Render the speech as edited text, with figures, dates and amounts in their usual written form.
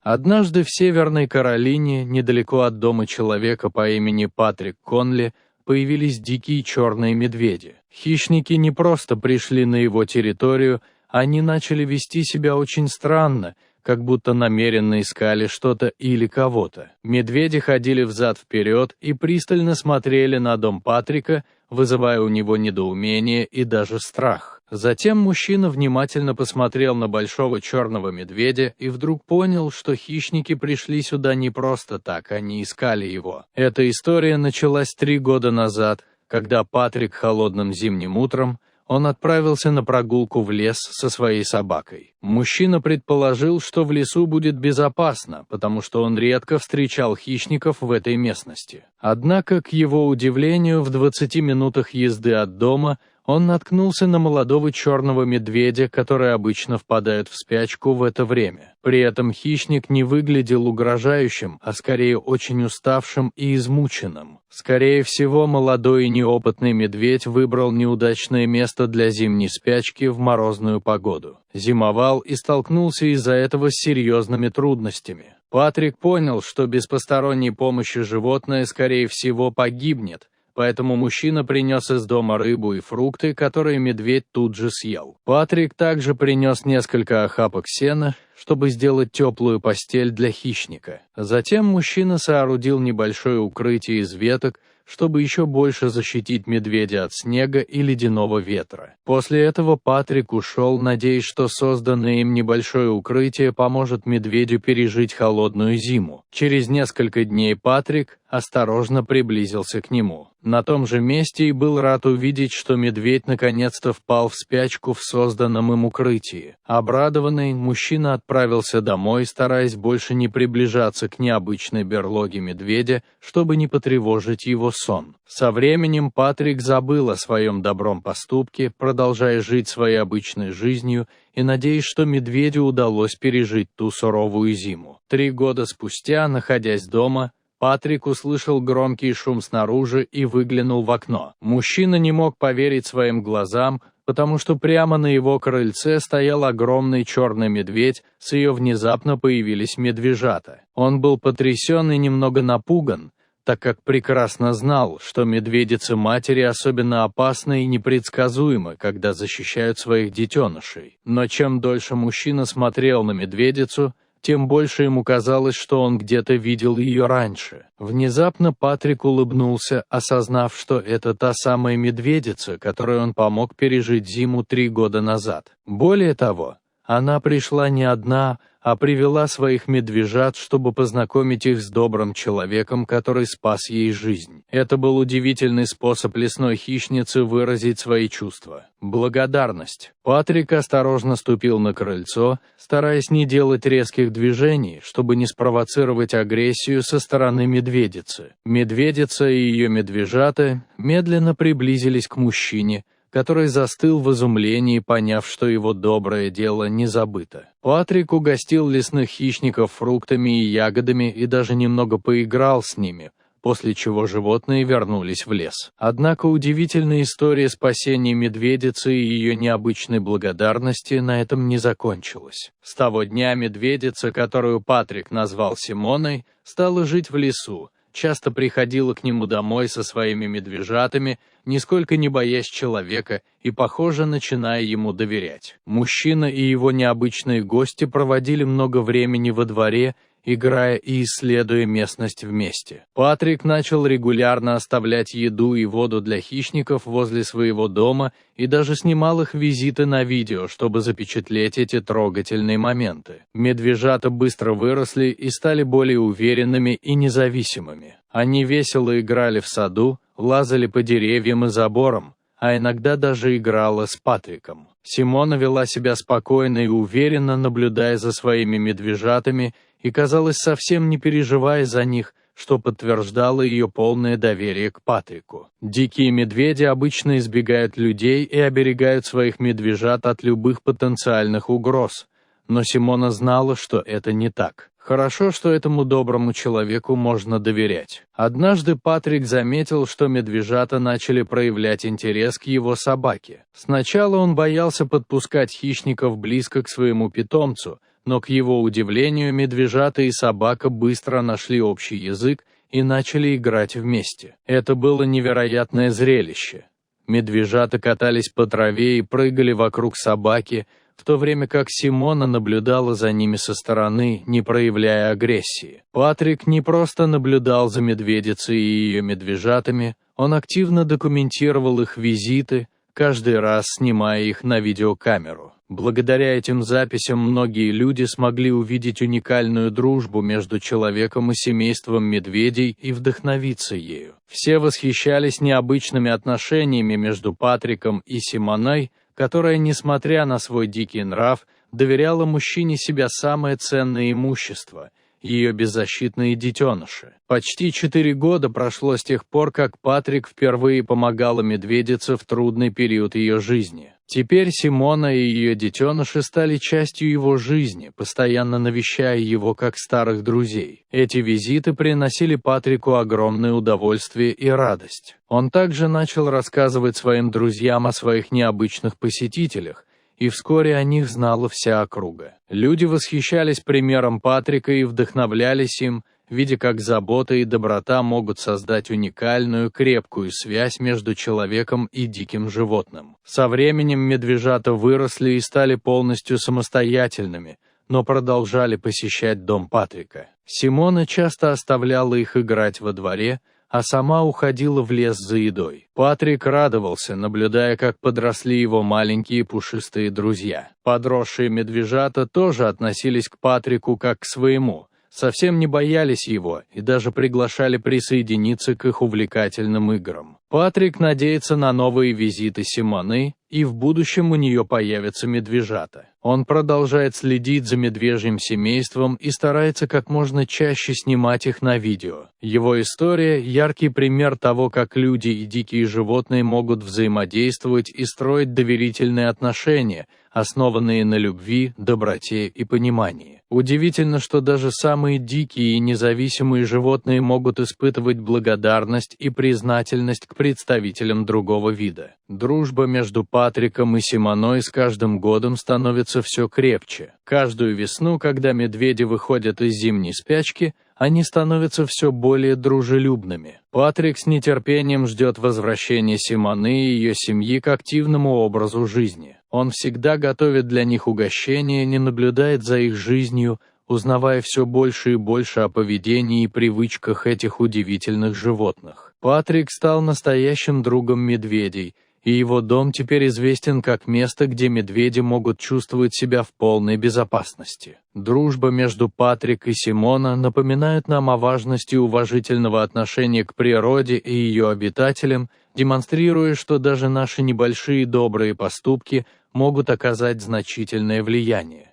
Однажды в Северной Каролине, недалеко от дома человека по имени Патрик Конли, появились дикие черные медведи. Хищники не просто пришли на его территорию, они начали вести себя очень странно, как будто намеренно искали что-то или кого-то. Медведи ходили взад-вперед и пристально смотрели на дом Патрика, вызывая у него недоумение и даже страх. Затем мужчина внимательно посмотрел на большого черного медведя и вдруг понял, что хищники пришли сюда не просто так, они искали его. Эта история началась 3 года назад, когда Патрик холодным зимним утром он отправился на прогулку в лес со своей собакой. Мужчина предположил, что в лесу будет безопасно, потому что он редко встречал хищников в этой местности. Однако, к его удивлению, в 20 минутах езды от дома он наткнулся на молодого черного медведя, которые обычно впадают в спячку в это время. При этом хищник не выглядел угрожающим, а скорее очень уставшим и измученным. Скорее всего, молодой и неопытный медведь выбрал неудачное место для зимней спячки в морозную погоду. Зимовал и столкнулся из-за этого с серьезными трудностями. Патрик понял, что без посторонней помощи животное, скорее всего, погибнет. Поэтому мужчина принес из дома рыбу и фрукты, которые медведь тут же съел. Патрик также принес несколько охапок сена, чтобы сделать теплую постель для хищника. Затем мужчина соорудил небольшое укрытие из веток, чтобы еще больше защитить медведя от снега и ледяного ветра. После этого Патрик ушел, надеясь, что созданное им небольшое укрытие поможет медведю пережить холодную зиму. Через несколько дней Патрик осторожно приблизился к нему. На том же месте и был рад увидеть, что медведь наконец-то впал в спячку в созданном им укрытии. Обрадованный, мужчина отправился домой, стараясь больше не приближаться к необычной берлоге медведя, чтобы не потревожить его сон. Со временем Патрик забыл о своем добром поступке, продолжая жить своей обычной жизнью и надеясь, что медведю удалось пережить ту суровую зиму. 3 года спустя, находясь дома, Патрик услышал громкий шум снаружи и выглянул в окно. Мужчина не мог поверить своим глазам, потому что прямо на его крыльце стоял огромный черный медведь, с ее внезапно появились медвежата. Он был потрясен и немного напуган, так как прекрасно знал, что медведицы-матери особенно опасны и непредсказуемы, когда защищают своих детенышей. Но чем дольше мужчина смотрел на медведицу, тем больше ему казалось, что он где-то видел ее раньше. Внезапно Патрик улыбнулся, осознав, что это та самая медведица, которой он помог пережить зиму 3 года назад. Более того, она пришла не одна, а привела своих медвежат, чтобы познакомить их с добрым человеком, который спас ей жизнь. Это был удивительный способ лесной хищницы выразить свои чувства. Благодарность. Патрик осторожно ступил на крыльцо, стараясь не делать резких движений, чтобы не спровоцировать агрессию со стороны медведицы. Медведица и ее медвежата медленно приблизились к мужчине, который застыл в изумлении, поняв, что его доброе дело не забыто. Патрик угостил лесных хищников фруктами и ягодами и даже немного поиграл с ними, после чего животные вернулись в лес. Однако удивительная история спасения медведицы и ее необычной благодарности на этом не закончилась. С того дня медведица, которую Патрик назвал Симоной, стала жить в лесу, часто приходила к нему домой со своими медвежатами, нисколько не боясь человека и, похоже, начиная ему доверять. Мужчина и его необычные гости проводили много времени во дворе, играя и исследуя местность вместе. Патрик начал регулярно оставлять еду и воду для хищников возле своего дома и даже снимал их визиты на видео, чтобы запечатлеть эти трогательные моменты. Медвежата быстро выросли и стали более уверенными и независимыми. Они весело играли в саду, лазали по деревьям и заборам, а иногда даже играла с Патриком. Симона вела себя спокойно и уверенно, наблюдая за своими медвежатами, и, казалось, совсем не переживая за них, что подтверждало ее полное доверие к Патрику. Дикие медведи обычно избегают людей и оберегают своих медвежат от любых потенциальных угроз, но Симона знала, что это не так. Хорошо, что этому доброму человеку можно доверять. Однажды Патрик заметил, что медвежата начали проявлять интерес к его собаке. Сначала он боялся подпускать хищников близко к своему питомцу, но, к его удивлению, медвежата и собака быстро нашли общий язык и начали играть вместе. Это было невероятное зрелище. Медвежата катались по траве и прыгали вокруг собаки, в то время как Симона наблюдала за ними со стороны, не проявляя агрессии. Патрик не просто наблюдал за медведицей и ее медвежатами, он активно документировал их визиты, каждый раз снимая их на видеокамеру. Благодаря этим записям многие люди смогли увидеть уникальную дружбу между человеком и семейством медведей и вдохновиться ею. Все восхищались необычными отношениями между Патриком и Симоной, которая, несмотря на свой дикий нрав, доверяла мужчине себя самое ценное имущество – ее беззащитные детеныши. Почти 4 года прошло с тех пор, как Патрик впервые помогала медведице в трудный период ее жизни. Теперь Симона и ее детеныши стали частью его жизни, постоянно навещая его как старых друзей. Эти визиты приносили Патрику огромное удовольствие и радость. Он также начал рассказывать своим друзьям о своих необычных посетителях, и вскоре о них знала вся округа. Люди восхищались примером Патрика и вдохновлялись им, видя, как забота и доброта могут создать уникальную, крепкую связь между человеком и диким животным. Со временем медвежата выросли и стали полностью самостоятельными, но продолжали посещать дом Патрика. Симона часто оставляла их играть во дворе, а сама уходила в лес за едой. Патрик радовался, наблюдая, как подросли его маленькие пушистые друзья. Подросшие медвежата тоже относились к Патрику как к своему, совсем не боялись его и даже приглашали присоединиться к их увлекательным играм. Патрик надеется на новые визиты Симоны, и в будущем у нее появятся медвежата. Он продолжает следить за медвежьим семейством и старается как можно чаще снимать их на видео. Его история – яркий пример того, как люди и дикие животные могут взаимодействовать и строить доверительные отношения, основанные на любви, доброте и понимании. Удивительно, что даже самые дикие и независимые животные могут испытывать благодарность и признательность к представителям другого вида. Дружба между Патриком и Симоной с каждым годом становится все крепче. Каждую весну, когда медведи выходят из зимней спячки, они становятся все более дружелюбными. Патрик с нетерпением ждет возвращения Симоны и ее семьи к активному образу жизни. Он всегда готовит для них угощения, не наблюдает за их жизнью, узнавая все больше и больше о поведении и привычках этих удивительных животных. Патрик стал настоящим другом медведей, и его дом теперь известен как место, где медведи могут чувствовать себя в полной безопасности. Дружба между Патрик и Симона напоминает нам о важности уважительного отношения к природе и ее обитателям, демонстрируя, что даже наши небольшие добрые поступки могут оказать значительное влияние.